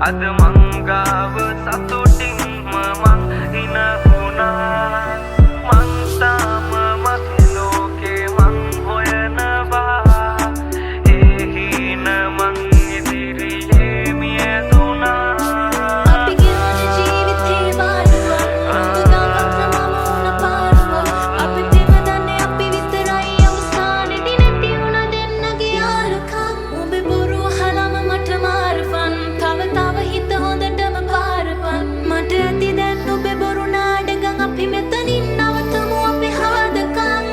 අද මංගාව සතුටින්ම මං හිනහුණා මං තාම මගේ ලෝකේ මං හොයනවා ඒ හින මං ඉදිරියේ මියදුනා අපි ගෙවන ජීවිතේ වාඩුව මුදුගාගත් මම වුණ පාරුව අපි දෙවදන්නේ අපි විතරයි අවසානේදී නැති වුණ දෙන්නගේ යාළුකම් උඹේ බොරු අහලම මට මාරපන් තව හිත හොඳටම පාරපන් මට ඇති දැන් ඔබේ බොරු නාඩගම් අපි මෙතනින් නවතමු අපේ හදකම්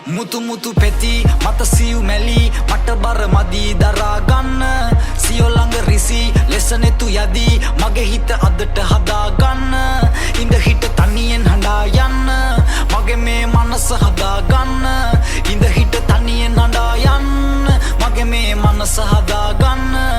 මුතු මුතු පෙති මත සිව් මැලි මට බර මදි දරා ගන්න සියෝ ළඟ රිසි ලෙස නෙතු යදී මගේ හිත අදට හදා ගන්න ඉඳ හිට තනියෙන් හඬා යන්න මගේ මේ මනස හදා ගන්න ඉඳ හිට තනියෙන් හඬා යන්න මගේ මේ මනස හදා ගන්න